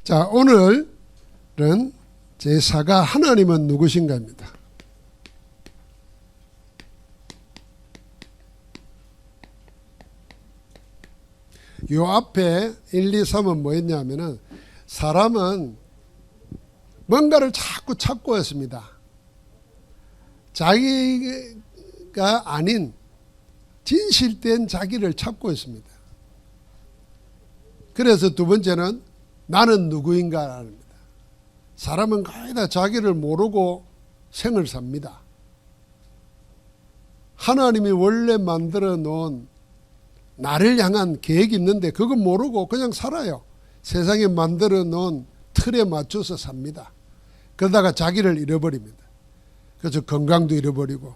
자, 오늘은 제4가 하나님은 누구신가입니다. 요 앞에 1, 2, 3은 뭐였냐면은 사람은 뭔가를 자꾸 찾고 있습니다. 자기가 아닌 진실된 자기를 찾고 있습니다. 그래서 두 번째는 나는 누구인가라는 겁니다. 사람은 거의 다 자기를 모르고 생을 삽니다. 하나님이 원래 만들어 놓은 나를 향한 계획이 있는데 그건 모르고 그냥 살아요. 세상에 만들어 놓은 틀에 맞춰서 삽니다. 그러다가 자기를 잃어버립니다. 그래서 건강도 잃어버리고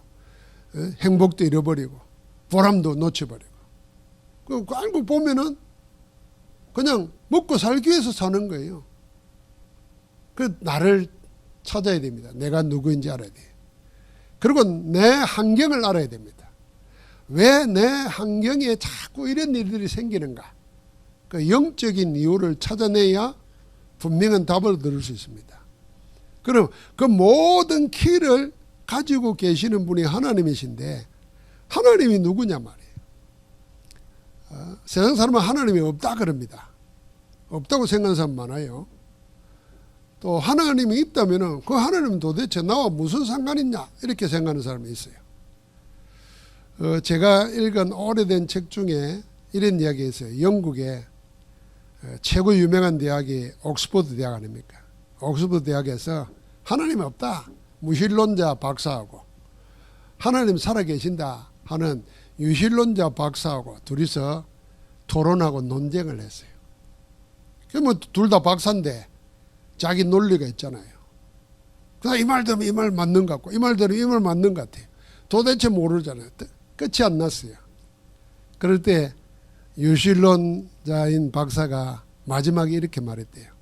행복도 잃어버리고 보람도 놓쳐버리고 그 알고 보면은 그냥 먹고 살기 위해서 사는 거예요. 그 나를 찾아야 됩니다. 내가 누구인지 알아야 돼요. 그리고 내 환경을 알아야 됩니다. 왜 내 환경에 자꾸 이런 일들이 생기는가? 그 영적인 이유를 찾아내야 분명한 답을 들을 수 있습니다. 그럼 그 모든 키를 가지고 계시는 분이 하나님이신데 하나님이 누구냐 말이에요. 세상 사람은 하나님이 없다 그럽니다. 없다고 생각하는 사람 많아요. 또 하나님이 있다면 그 하나님은 도대체 나와 무슨 상관이냐 이렇게 생각하는 사람이 있어요. 제가 읽은 오래된 책 중에 이런 이야기가 있어요. 영국의 최고 유명한 대학이 옥스퍼드 대학 아닙니까? 옥스퍼드 대학에서 하나님이 없다 무신론자 박사하고 하나님 살아계신다 하는 유신론자 박사하고 둘이서 토론하고 논쟁을 했어요. 그러면 둘 다 박사인데 자기 논리가 있잖아요. 그래서 이 말 들으면 이 말 맞는 것 같고 이 말 들으면 이 말 맞는 것 같아요. 도대체 모르잖아요. 끝이 안 났어요. 그럴 때 유신론자인 박사가 마지막에 이렇게 말했대요.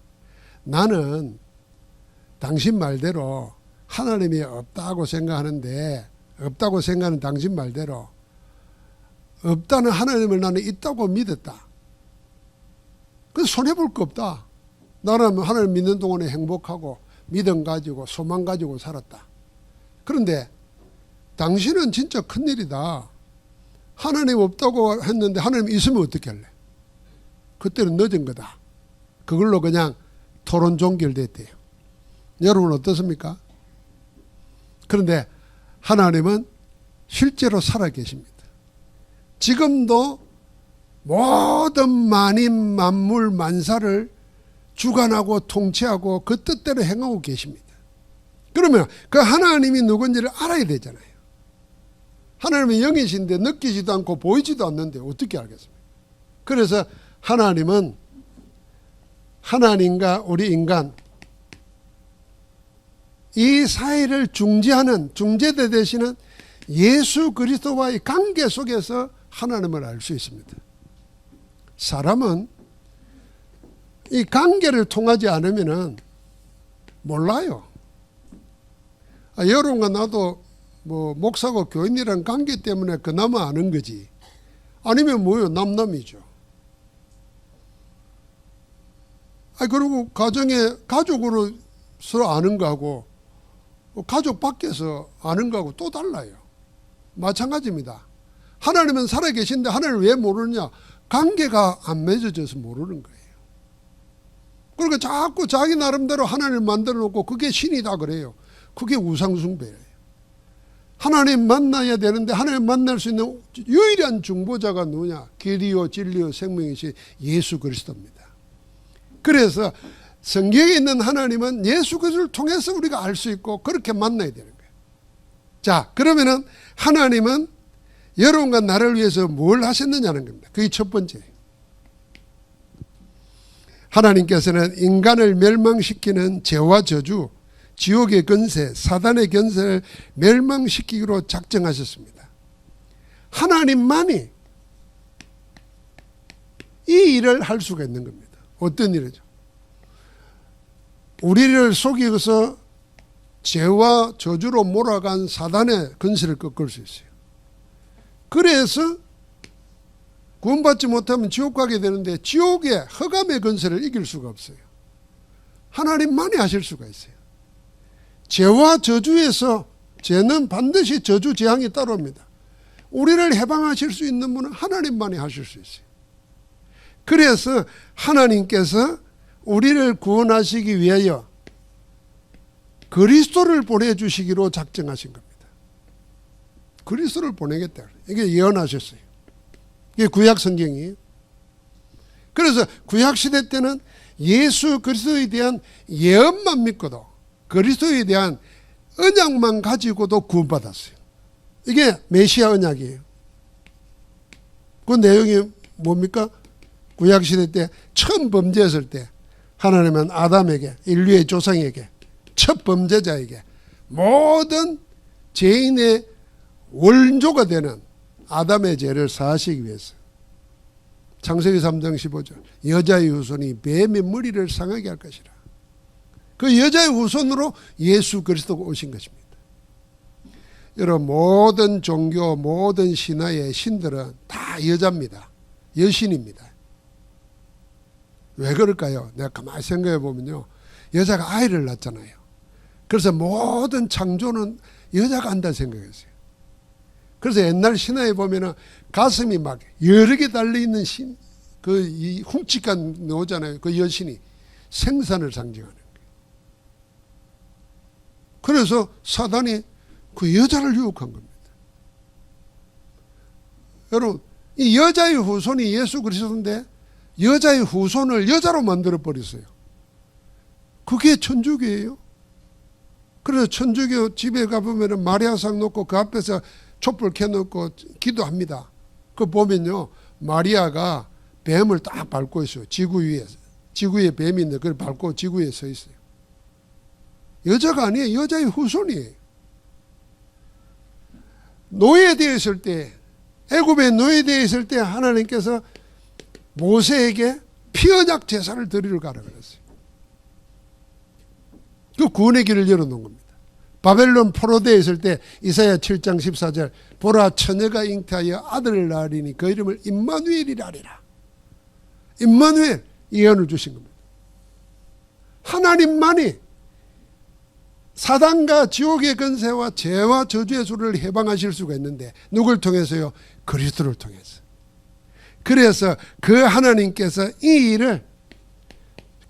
나는 당신 말대로 하나님이 없다고 생각하는데 없다고 생각하는 당신 말대로 없다는 하나님을 나는 있다고 믿었다. 그래서 손해볼 거 없다. 나는 하나님 믿는 동안에 행복하고 믿음 가지고 소망 가지고 살았다. 그런데 당신은 진짜 큰일이다. 하나님 없다고 했는데 하나님 있으면 어떻게 할래? 그때는 늦은 거다. 그걸로 그냥 토론 종결됐대요. 여러분 어떻습니까? 그런데 하나님은 실제로 살아계십니다. 지금도 모든 만인 만물 만사를 주관하고 통치하고 그 뜻대로 행하고 계십니다. 그러면 그 하나님이 누군지를 알아야 되잖아요. 하나님은 영이신데 느끼지도 않고 보이지도 않는데 어떻게 알겠습니까? 그래서 하나님은 하나님과 우리 인간 이 사이를 중재하는 중재대 되시는 예수 그리스도와의 관계 속에서 하나님을 알 수 있습니다. 사람은 이 관계를 통하지 않으면 몰라요. 여러분과 나도 뭐 목사고 교인이란 관계 때문에 그나마 아는 거지. 아니면 뭐요? 남남이죠. 그리고 가족으로 서로 아는 거하고 가족 밖에서 아는 거하고 또 달라요. 마찬가지입니다. 하나님은 살아계신데 하나님을 왜 모르느냐? 관계가 안 맺어져서 모르는 거예요. 그러니까 자꾸 자기 나름대로 하나님을 만들어 놓고 그게 신이다 그래요. 그게 우상숭배예요. 하나님 만나야 되는데 하나님 만날 수 있는 유일한 중보자가 누구냐? 길이요 진리요 생명이신 예수 그리스도입니다. 그래서 성경에 있는 하나님은 예수 그리스도를 통해서 우리가 알 수 있고 그렇게 만나야 되는 거예요. 자, 그러면은 하나님은 여러분과 나를 위해서 뭘 하셨느냐는 겁니다. 그게 첫 번째. 하나님께서는 인간을 멸망시키는 죄와 저주, 지옥의 권세, 사단의 권세를 멸망시키기로 작정하셨습니다. 하나님만이 이 일을 할 수가 있는 겁니다. 어떤 일이죠? 우리를 속이고서 죄와 저주로 몰아간 사단의 권세를 꺾을 수 있어요. 그래서 구원받지 못하면 지옥 가게 되는데 지옥의 흑암의 권세를 이길 수가 없어요. 하나님만이 하실 수가 있어요. 죄와 저주에서 죄는 반드시 저주 재앙이 따라옵니다. 우리를 해방하실 수 있는 분은 하나님만이 하실 수 있어요. 그래서 하나님께서 우리를 구원하시기 위하여 그리스도를 보내주시기로 작정하신 겁니다. 그리스도를 보내겠다. 이게 예언하셨어요. 이게 구약 성경이에요. 그래서 구약 시대 때는 예수 그리스도에 대한 예언만 믿고도 그리스도에 대한 언약만 가지고도 구원받았어요. 이게 메시아 언약이에요. 그 내용이 뭡니까? 구약 시대 때 처음 범죄했을 때 하나님은 아담에게, 인류의 조상에게, 첫 범죄자에게 모든 죄인의 원조가 되는 아담의 죄를 사하시기 위해서 창세기 3장 15절 여자의 후손이 뱀의 머리를 상하게 할 것이라. 그 여자의 후손으로 예수 그리스도가 오신 것입니다. 여러분, 모든 종교, 모든 신화의 신들은 다 여자입니다. 여신입니다. 왜 그럴까요? 내가 가만히 생각해 보면요, 여자가 아이를 낳잖아요. 그래서 모든 창조는 여자가 한다 생각했어요. 그래서 옛날 신화에 보면은 가슴이 막 여러 개 달려있는 이 훔치간 노잖아요. 그 여신이 생산을 상징하는 거예요. 그래서 사단이 그 여자를 유혹한 겁니다. 여러분, 이 여자의 후손이 예수 그리스도인데 여자의 후손을 여자로 만들어 버렸어요. 그게 천주교예요. 그래서 천주교 집에 가보면 마리아상 놓고 그 앞에서 촛불 켜놓고 기도합니다. 그거 보면요, 마리아가 뱀을 딱 밟고 있어요. 지구 위에 뱀이 있는데 그걸 밟고 지구 위에 서 있어요. 여자가 아니에요. 여자의 후손이에요. 노예되어 있을 때, 애굽에 노예되어 있을 때 하나님께서 모세에게 피언약 제사를 드리러 가라 그랬어요. 그 구원의 길을 열어놓은 겁니다. 바벨론 포로되어 있을 때 이사야 7장 14절 보라 처녀가 잉태하여 아들을 낳으리니 그 이름을 임마누엘이라 하리라. 임마누엘, 예언을 주신 겁니다. 하나님만이 사단과 지옥의 권세와 죄와 저주의 수를 해방하실 수가 있는데 누굴 통해서요? 그리스도를 통해서. 그래서 그 하나님께서 이 일을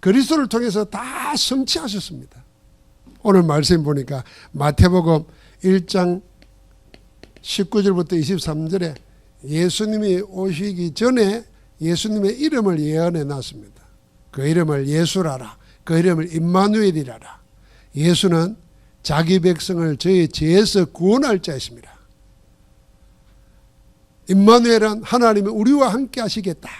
그리스도를 통해서 다 성취하셨습니다. 오늘 말씀 보니까 마태복음 1장 19절부터 23절에 예수님이 오시기 전에 예수님의 이름을 예언해 놨습니다. 그 이름을 예수라라. 그 이름을 임마누엘이라라. 예수는 자기 백성을 저희 죄에서 구원할 자이십니다. 임마누엘은 하나님이 우리와 함께 하시겠다.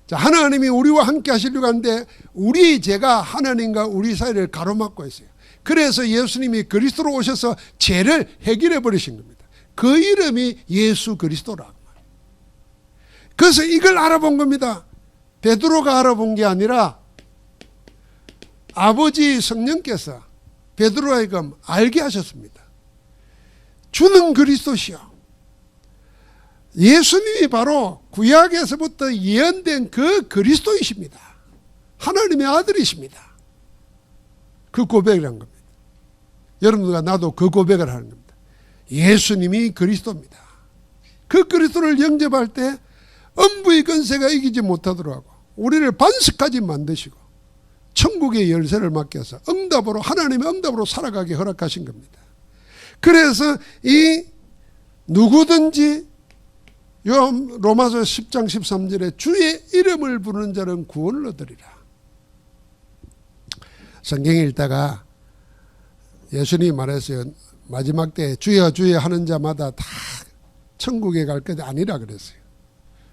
자, 하나님이 우리와 함께 하시려고 하는데 우리 죄가 하나님과 우리 사이를 가로막고 있어요. 그래서 예수님이 그리스도로 오셔서 죄를 해결해 버리신 겁니다. 그 이름이 예수 그리스도라고 말해요. 그래서 이걸 알아본 겁니다. 베드로가 알아본 게 아니라 아버지 성령께서 베드로에게 알게 하셨습니다. 주는 그리스도시요. 예수님이 바로 구약에서부터 예언된 그 그리스도이십니다. 하나님의 아들이십니다. 그 고백을 한 겁니다. 여러분과 나도 그 고백을 하는 겁니다. 예수님이 그리스도입니다. 그 그리스도를 영접할 때 음부의 권세가 이기지 못하도록 하고 우리를 반석까지 만드시고 천국의 열쇠를 맡겨서 응답으로, 하나님의 응답으로 살아가게 허락하신 겁니다. 그래서 이 누구든지 로마서 10장 13절에 주의 이름을 부르는 자는 구원을 얻으리라. 성경 읽다가 예수님이 말했어요. 마지막 때 주여 주여 하는 자마다 다 천국에 갈 것이 아니라 그랬어요.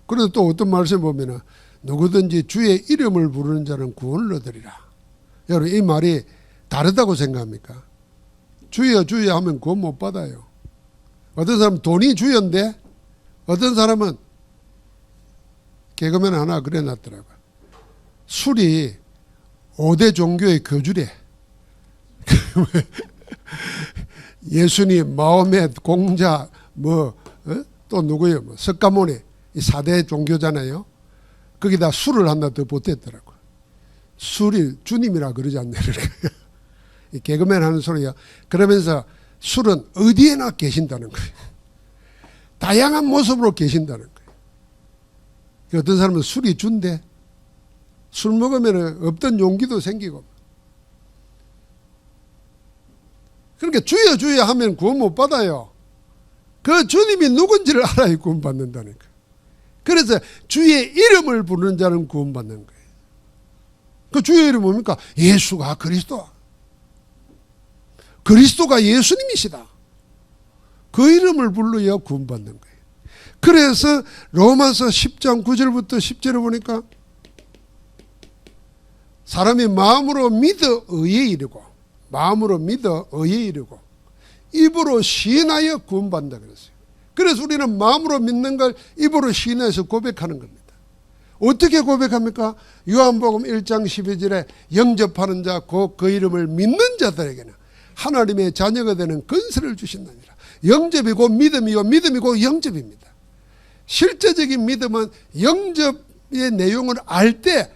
그런데 또 어떤 말씀 보면은 누구든지 주의 이름을 부르는 자는 구원을 얻으리라. 여러분, 이 말이 다르다고 생각합니까? 주여 주여 하면 구원 못 받아요. 어떤 사람은 돈이 주여인데 어떤 사람은 개그맨 하나 그래 놨더라고요. 술이 5대 종교의 교주래. 예수님, 마호멧, 공자, 또 누구예요? 석가모니, 이 4대 종교잖아요. 거기다 술을 하나 더 보탰더라고요. 술이 주님이라 그러지 않냐. 개그맨 하는 소리야. 그러면서 술은 어디에나 계신다는 거예요. 다양한 모습으로 계신다는 거예요. 어떤 사람은 술이 준대. 술 먹으면 없던 용기도 생기고. 그러니까 주여 주여 하면 구원 못 받아요. 그 주님이 누군지를 알아야 구원 받는다는 거예요. 그래서 주의 이름을 부르는 자는 구원 받는 거예요. 그 주의 이름은 뭡니까? 예수가 그리스도. 그리스도가 예수님이시다. 그 이름을 불러야 구원 받는 거예요. 그래서 로마서 10장 9절부터 10절을 보니까 사람이 마음으로 믿어 의에 이르고 마음으로 믿어 의에 이르고 입으로 시인하여 구원받는다 그랬어요. 그래서 우리는 마음으로 믿는 걸 입으로 시인해서 고백하는 겁니다. 어떻게 고백합니까? 요한복음 1장 12절에 영접하는 자 곧 그 이름을 믿는 자들에게는 하나님의 자녀가 되는 권세를 주신다니라. 영접이고 믿음이고 믿음이고 영접입니다. 실제적인 믿음은 영접의 내용을 알 때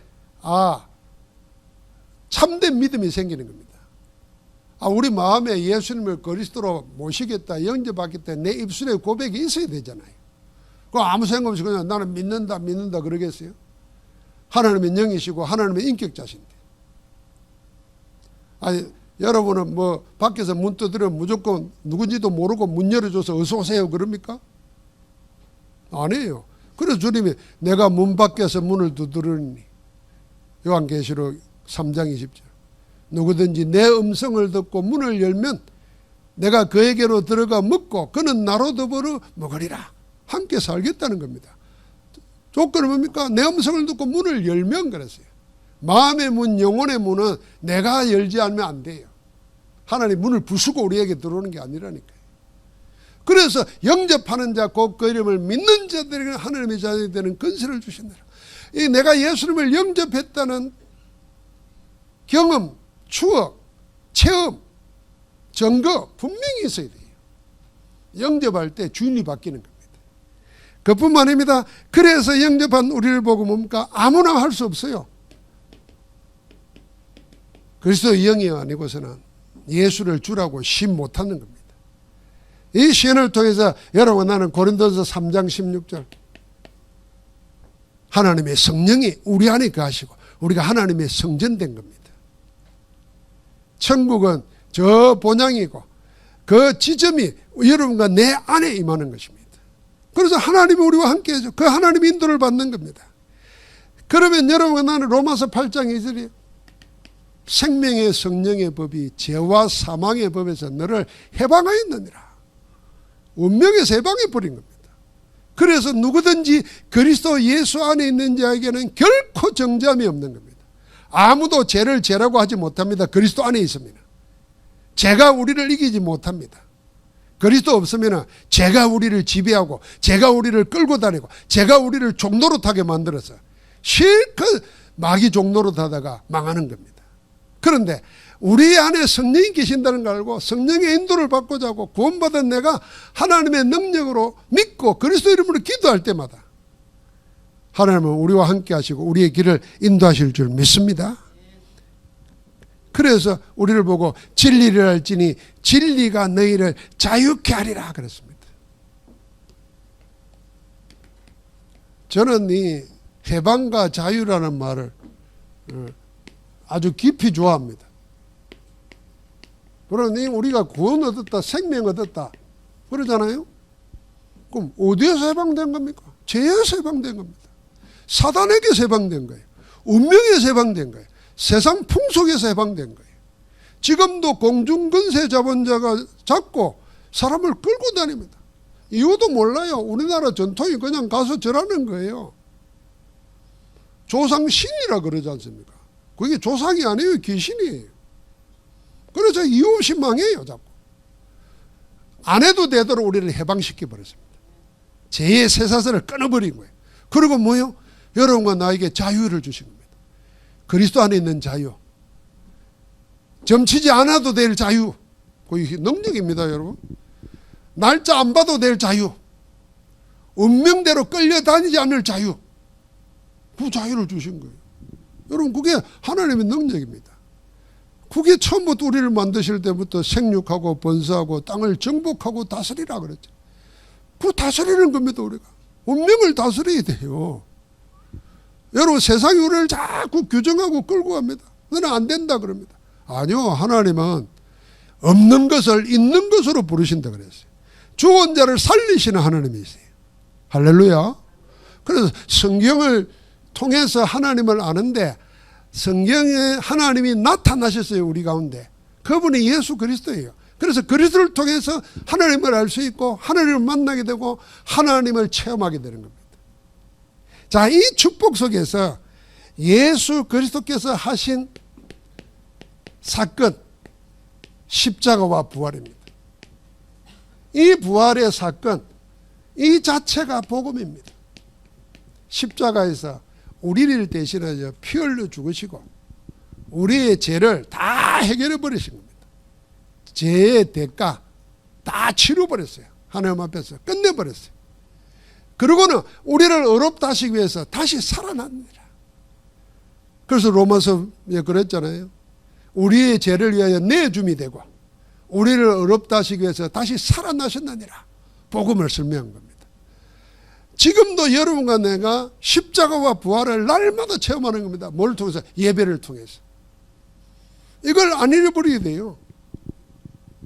참된 믿음이 생기는 겁니다. 우리 마음에 예수님을 그리스도로 모시겠다, 영접하겠다, 내 입술에 고백이 있어야 되잖아요. 그 아무 생각 없이 그냥 나는 믿는다 그러겠어요? 하나님은 영이시고 하나님은 인격자신데. 여러분은 뭐 밖에서 문 두드리면 무조건 누군지도 모르고 문 열어줘서 어서 오세요 그럽니까? 아니에요. 그래서 주님이 내가 문 밖에서 문을 두드리니 요한계시록 3장 20절 누구든지 내 음성을 듣고 문을 열면 내가 그에게로 들어가 먹고 그는 나로 더불어 먹으리라. 함께 살겠다는 겁니다. 조건은 뭡니까? 내 음성을 듣고 문을 열면 그랬어요. 마음의 문, 영혼의 문은 내가 열지 않으면 안 돼요. 하나님 문을 부수고 우리에게 들어오는 게 아니라니까요. 그래서 영접하는 자 곧 그 이름을 믿는 자들에게 하나님의 자녀이 되는 권세를 주신다. 내가 예수님을 영접했다는 경험, 추억, 체험, 증거 분명히 있어야 돼요. 영접할 때 주인이 바뀌는 겁니다. 그뿐만 아닙니다. 그래서 영접한 우리를 보고 뭡니까? 아무나 할 수 없어요. 그리스도의 영이 아니고서는 예수를 주라고 신 못하는 겁니다. 이 시연을 통해서 여러분 나는 고린도서 3장 16절 하나님의 성령이 우리 안에 거하시고 우리가 하나님의 성전된 겁니다. 천국은 저 본향이고 그 지점이 여러분과 내 안에 임하는 것입니다. 그래서 하나님이 우리와 함께 해줘. 그 하나님의 인도를 받는 겁니다. 그러면 여러분과 나는 로마서 8장 2절이에요. 생명의 성령의 법이 죄와 사망의 법에서 너를 해방하였느니라. 운명에서 해방해버린 겁니다. 그래서 누구든지 그리스도 예수 안에 있는 자에게는 결코 정죄함이 없는 겁니다. 아무도 죄를 죄라고 하지 못합니다. 그리스도 안에 있습니다. 죄가 우리를 이기지 못합니다. 그리스도 없으면 죄가 우리를 지배하고 죄가 우리를 끌고 다니고 죄가 우리를 종노릇하게 만들어서 실컷 마귀 종노릇하다가 망하는 겁니다. 그런데 우리 안에 성령이 계신다는 걸 알고 성령의 인도를 받고자 하고 구원받은 내가 하나님의 능력으로 믿고 그리스도 이름으로 기도할 때마다 하나님은 우리와 함께 하시고 우리의 길을 인도하실 줄 믿습니다. 그래서 우리를 보고 진리를 알지니 진리가 너희를 자유케 하리라 그랬습니다. 저는 이 해방과 자유라는 말을 아주 깊이 좋아합니다. 그러니 우리가 구원 얻었다, 생명 얻었다 그러잖아요. 그럼 어디에서 해방된 겁니까? 죄에서 해방된 겁니다. 사단에게서 해방된 거예요. 운명에서 해방된 거예요. 세상 풍속에서 해방된 거예요. 지금도 공중근세 자본자가 잡고 사람을 끌고 다닙니다. 이유도 몰라요. 우리나라 전통이 그냥 가서 절하는 거예요. 조상신이라 그러지 않습니까? 그게 조상이 아니에요. 귀신이에요. 그래서 이유 없이 망해요. 자꾸. 안 해도 되도록 우리를 해방시켜버렸습니다. 죄의 쇠사슬을 끊어버린 거예요. 그리고 뭐요? 여러분과 나에게 자유를 주신 겁니다. 그리스도 안에 있는 자유. 점치지 않아도 될 자유. 그게 능력입니다, 여러분. 날짜 안 봐도 될 자유. 운명대로 끌려다니지 않을 자유. 그 자유를 주신 거예요. 여러분 그게 하나님의 능력입니다. 그게 처음부터 우리를 만드실 때부터 생육하고 번성하고 땅을 정복하고 다스리라 그랬죠. 그 다스리는 겁니다. 우리가 운명을 다스려야 돼요. 여러분 세상이 우리를 자꾸 규정하고 끌고 갑니다. 너는 안 된다 그럽니다. 아니요, 하나님은 없는 것을 있는 것으로 부르신다 그랬어요. 죽은 자를 살리시는 하나님이세요. 할렐루야. 그래서 성경을 통해서 하나님을 아는데 성경에 하나님이 나타나셨어요. 우리 가운데. 그분이 예수 그리스도예요. 그래서 그리스도를 통해서 하나님을 알 수 있고 하나님을 만나게 되고 하나님을 체험하게 되는 겁니다. 자, 이 축복 속에서 예수 그리스도께서 하신 사건, 십자가와 부활입니다. 이 부활의 사건, 이 자체가 복음입니다. 십자가에서 우리를 대신하여 피 흘려 죽으시고 우리의 죄를 다 해결해 버리신 겁니다. 죄의 대가 다 치러버렸어요. 하나님 앞에서 끝내버렸어요. 그리고는 우리를 의롭다 하시기 위해서 다시 살아납니다. 그래서 로마서에 그랬잖아요. 우리의 죄를 위하여 내줌이 되고 우리를 의롭다 하시기 위해서 다시 살아나셨느니라. 복음을 설명한 겁니다. 지금도 여러분과 내가 십자가와 부활을 날마다 체험하는 겁니다. 뭘 통해서? 예배를 통해서. 이걸 안 잃어버리게 돼요.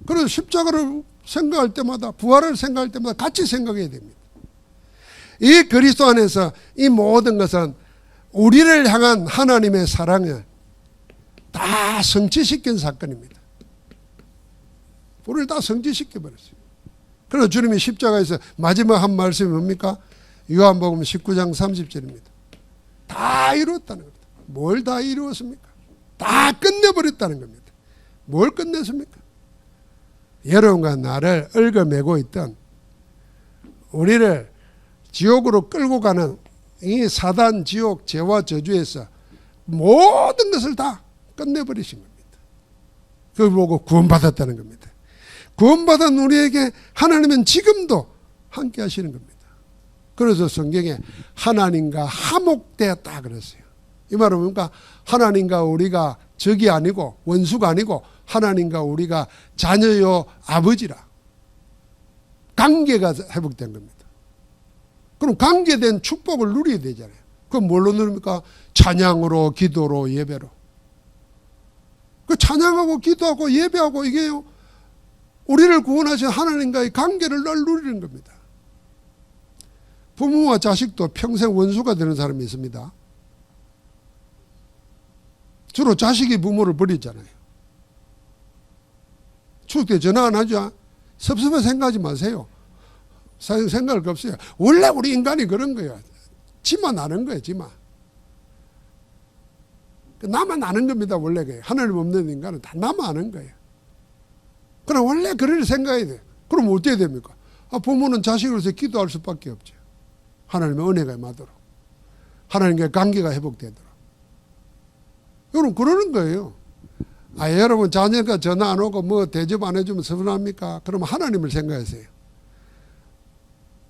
그래서 십자가를 생각할 때마다 부활을 생각할 때마다 같이 생각해야 됩니다. 이 그리스도 안에서 이 모든 것은 우리를 향한 하나님의 사랑을 다 성취시킨 사건입니다. 우리를 다 성취시켜버렸어요. 그래서 주님이 십자가에서 마지막 한 말씀이 뭡니까? 요한복음 19장 30절입니다. 다 이루었다는 겁니다. 뭘 다 이루었습니까? 다 끝내버렸다는 겁니다. 뭘 끝냈습니까? 여러분과 나를 얽어매고 있던 우리를 지옥으로 끌고 가는 이 사단 지옥 죄와 저주에서 모든 것을 다 끝내버리신 겁니다. 그걸 보고 구원받았다는 겁니다. 구원받은 우리에게 하나님은 지금도 함께 하시는 겁니다. 그래서 성경에 하나님과 화목되었다 그랬어요. 이 말은 뭡니까? 하나님과 우리가 적이 아니고 원수가 아니고 하나님과 우리가 자녀요 아버지라. 관계가 회복된 겁니다. 그럼 관계된 축복을 누려야 되잖아요. 그럼 뭘로 누립니까? 찬양으로, 기도로, 예배로. 그 찬양하고 기도하고 예배하고 이게요, 우리를 구원하신 하나님과의 관계를 늘 누리는 겁니다. 부모와 자식도 평생 원수가 되는 사람이 있습니다. 주로 자식이 부모를 버리잖아요. 추석 때 전화 안 하죠? 섭섭해 생각하지 마세요. 생각할 거 없어요. 원래 우리 인간이 그런 거예요. 지만 아는 거예요. 지만. 나만 아는 겁니다. 원래 그게. 하나님 없는 인간은 다 나만 아는 거예요. 그럼 원래 그럴 생각해야 돼요. 그럼 어떻게 됩니까? 부모는 자식으로서 기도할 수밖에 없죠. 하나님의 은혜가 임하도록. 하나님과의 관계가 회복되도록. 여러분 그러는 거예요. 여러분 자녀가 전화 안 오고 뭐 대접 안 해주면 서운합니까? 그러면 하나님을 생각하세요.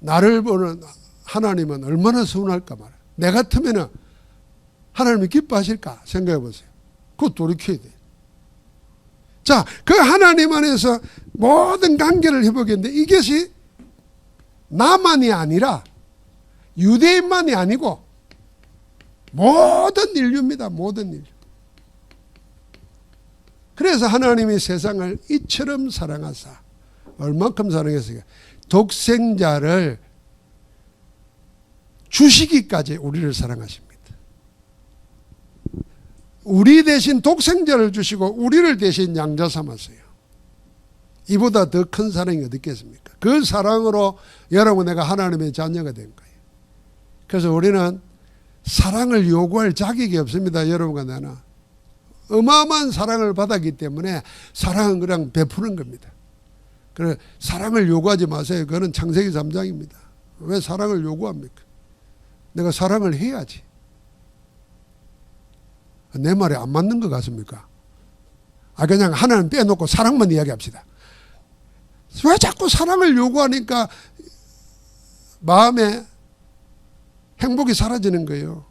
나를 보는 하나님은 얼마나 서운할까 말이야. 내 같으면은 하나님이 기뻐하실까 생각해 보세요. 그거 돌이켜야 돼요. 자, 그 하나님 안에서 모든 관계를 회복했는데 이것이 나만이 아니라 유대인만이 아니고 모든 인류입니다. 모든 인류. 그래서 하나님이 세상을 이처럼 사랑하사 얼만큼 사랑했어요? 독생자를 주시기까지 우리를 사랑하십니다. 우리 대신 독생자를 주시고 우리를 대신 양자 삼았어요. 이보다 더 큰 사랑이 어디 있겠습니까? 그 사랑으로 여러분 내가 하나님의 자녀가 된 거예요. 그래서 우리는 사랑을 요구할 자격이 없습니다. 여러분과 나는. 어마어마한 사랑을 받았기 때문에 사랑은 그냥 베푸는 겁니다. 그래 사랑을 요구하지 마세요. 그거는 창세기 3장입니다. 왜 사랑을 요구합니까? 내가 사랑을 해야지. 내 말에 안 맞는 것 같습니까? 그냥 하나는 빼놓고 사랑만 이야기합시다. 왜 자꾸 사랑을 요구하니까 마음에 행복이 사라지는 거예요.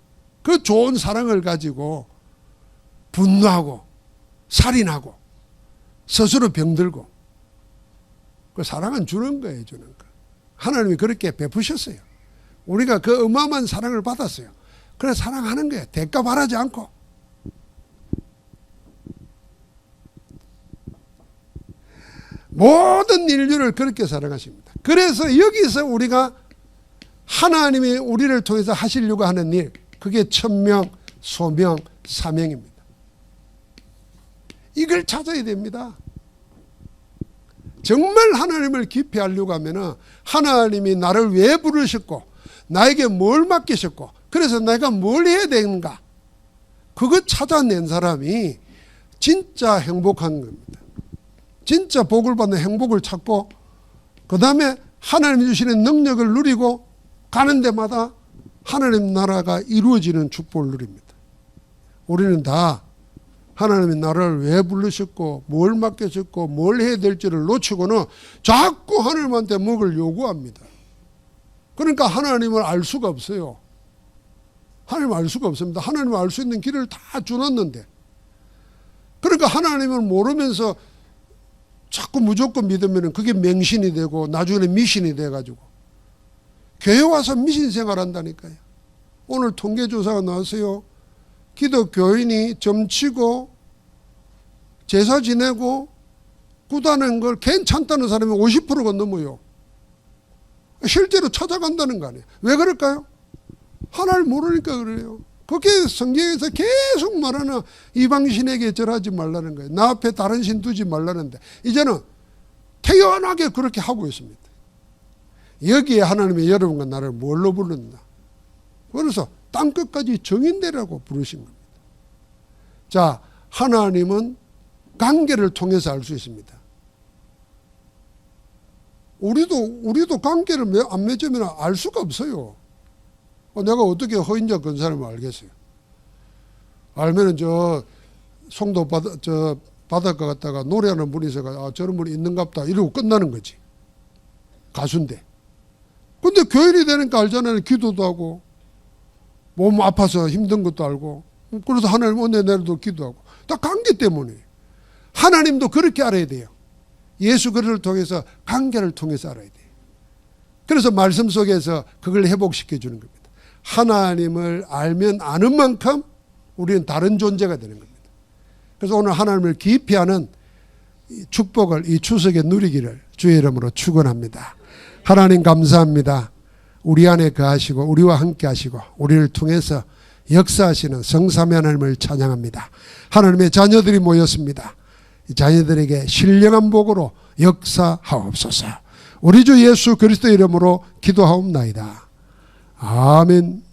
그 좋은 사랑을 가지고 분노하고 살인하고 스스로 병들고, 그 사랑은 주는 거예요. 주는 거. 하나님이 그렇게 베푸셨어요. 우리가 그 어마어마한 사랑을 받았어요. 그래서 사랑하는 거예요. 대가 바라지 않고. 모든 인류를 그렇게 사랑하십니다. 그래서 여기서 우리가 하나님이 우리를 통해서 하시려고 하는 일, 그게 천명, 소명, 사명입니다. 이걸 찾아야 됩니다. 정말 하나님을 깊이 하려고 하면 하나님이 나를 왜 부르셨고 나에게 뭘 맡기셨고 그래서 내가 뭘 해야 되는가, 그거 찾아낸 사람이 진짜 행복한 겁니다. 진짜 복을 받는 행복을 찾고 그 다음에 하나님이 주시는 능력을 누리고 가는 데마다 하나님 나라가 이루어지는 축복을 누립니다. 우리는 다 하나님이 나를 왜 부르셨고 뭘 맡겨줬고 뭘 해야 될지를 놓치고는 자꾸 하나님한테 뭐를 요구합니다. 그러니까 하나님을 알 수가 없어요. 하나님을 알 수가 없습니다. 하나님을 알 수 있는 길을 다 주었는데, 그러니까 하나님을 모르면서 자꾸 무조건 믿으면 그게 맹신이 되고 나중에 미신이 돼가지고 교회 와서 미신 생활한다니까요. 오늘 통계조사가 나왔어요. 기독교인이 점치고 제사 지내고 구다는 걸 괜찮다는 사람이 50%가 넘어요. 실제로 찾아간다는 거 아니에요. 왜 그럴까요? 하나를 모르니까 그래요. 그게 성경에서 계속 말하는 이방신에게 절하지 말라는 거예요. 나 앞에 다른 신 두지 말라는데 이제는 태연하게 그렇게 하고 있습니다. 여기에 하나님이 여러분과 나를 뭘로 부른다? 그래서 땅끝까지 정인되라고 부르신 겁니다. 자, 하나님은 관계를 통해서 알 수 있습니다. 우리도 관계를 안 맺으면 알 수가 없어요. 내가 어떻게 허인자 근사람을 알겠어요? 알면은 저 송도 바닷가 갔다가 노래하는 분이 있어가 저런 분이 있는갑다 이러고 끝나는 거지. 가수인데. 근데 교인이 되니까 알잖아요. 기도도 하고 몸 아파서 힘든 것도 알고, 그래서 하나님 은혜 내려도 기도하고, 다 관계 때문에. 하나님도 그렇게 알아야 돼요. 예수 그리스도를 통해서 관계를 통해서 알아야 돼요. 그래서 말씀 속에서 그걸 회복시켜 주는 겁니다. 하나님을 알면 아는 만큼 우리는 다른 존재가 되는 겁니다. 그래서 오늘 하나님을 깊이 아는 축복을 이 추석에 누리기를 주의 이름으로 축원합니다. 하나님 감사합니다. 우리 안에 거하시고 우리와 함께 하시고 우리를 통해서 역사하시는 성삼위 하나님을 찬양합니다. 하나님의 자녀들이 모였습니다. 이 자녀들에게 신령한 복으로 역사하옵소서. 우리 주 예수 그리스도 이름으로 기도하옵나이다. 아멘.